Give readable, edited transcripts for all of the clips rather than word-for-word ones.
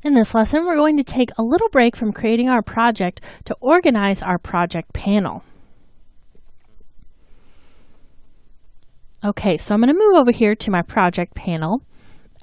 In this lesson, we're going to take a little break from creating our project to organize our project panel. Okay, so I'm going to move over here to my project panel.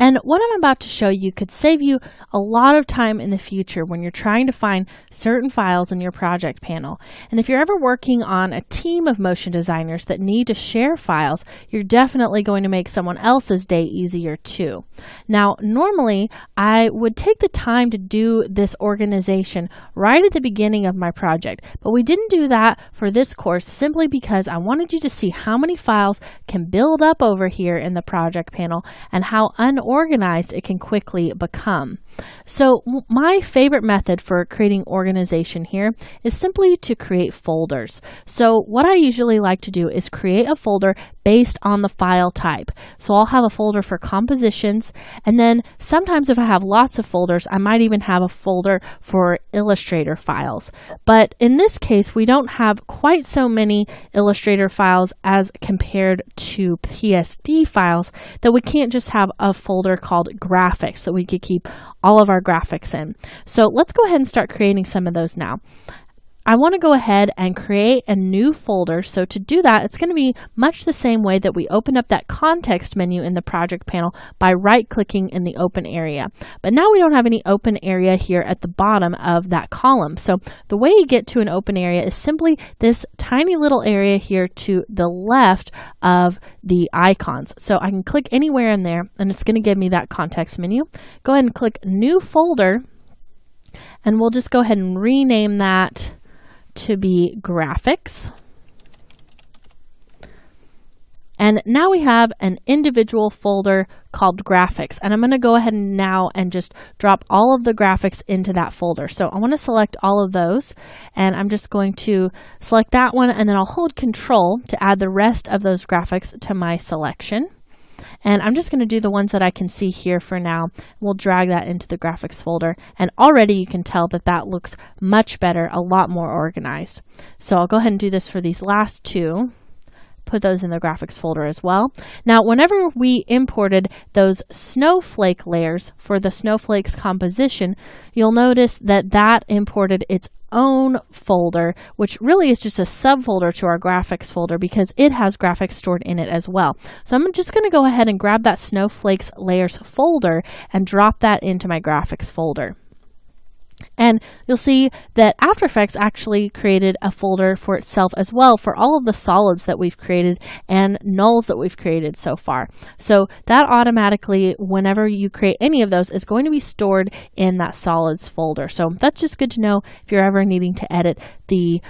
And what I'm about to show you could save you a lot of time in the future when you're trying to find certain files in your project panel. And if you're ever working on a team of motion designers that need to share files, you're definitely going to make someone else's day easier too. Now, normally I would take the time to do this organization right at the beginning of my project, but we didn't do that for this course simply because I wanted you to see how many files can build up over here in the project panel and how unorganized it can quickly become. So my favorite method for creating organization here is simply to create folders. So what I usually like to do is create a folder based on the file type. So I'll have a folder for compositions, and then sometimes if I have lots of folders, I might even have a folder for Illustrator files. But in this case, we don't have quite so many Illustrator files as compared to PSD files that we can't just have a folder called graphics that we could keep all of our graphics in. So let's go ahead and start creating some of those now. I want to go ahead and create a new folder. So to do that, it's going to be much the same way that we open up that context menu in the project panel by right-clicking in the open area. But now we don't have any open area here at the bottom of that column. So the way you get to an open area is simply this tiny little area here to the left of the icons. So I can click anywhere in there and it's going to give me that context menu. Go ahead and click New Folder, and we'll just go ahead and rename that to be graphics. And now we have an individual folder called graphics, and I'm going to go ahead and now and just drop all of the graphics into that folder. So I want to select all of those, and I'm just going to select that one, and then I'll hold Control to add the rest of those graphics to my selection. And I'm just going to do the ones that I can see here for now. We'll drag that into the graphics folder. And already you can tell that that looks much better, a lot more organized. So I'll go ahead and do this for these last two. Put those in the graphics folder as well. Now, whenever we imported those snowflake layers for the snowflakes composition, you'll notice that that imported its own folder, which really is just a subfolder to our graphics folder because it has graphics stored in it as well. So I'm just going to go ahead and grab that snowflakes layers folder and drop that into my graphics folder. And you'll see that After Effects actually created a folder for itself as well for all of the solids that we've created and nulls that we've created so far. So that automatically, whenever you create any of those, is going to be stored in that solids folder. So that's just good to know if you're ever needing to edit the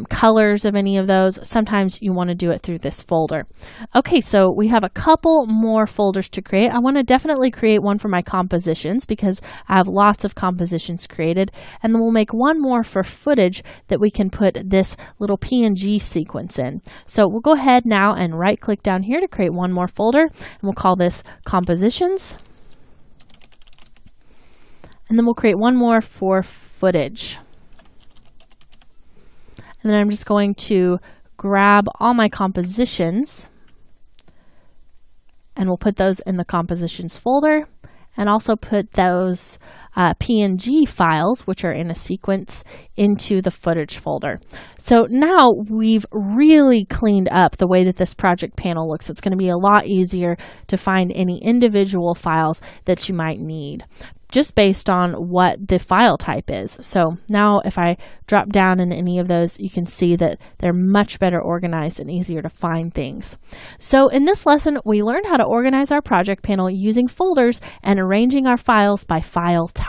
colors of any of those. Sometimes you want to do it through this folder. Okay, so we have a couple more folders to create. I want to definitely create one for my compositions because I have lots of compositions created. And then we'll make one more for footage that we can put this little PNG sequence in. So we'll go ahead now and right click down here to create one more folder, and we'll call this compositions. And then we'll create one more for footage. And then I'm just going to grab all my compositions and we'll put those in the compositions folder, and also put those PNG files, which are in a sequence, into the footage folder. So now we've really cleaned up the way that this project panel looks. It's going to be a lot easier to find any individual files that you might need, just based on what the file type is. So now if I drop down in any of those, you can see that they're much better organized and easier to find things. So in this lesson, we learned how to organize our project panel using folders and arranging our files by file type.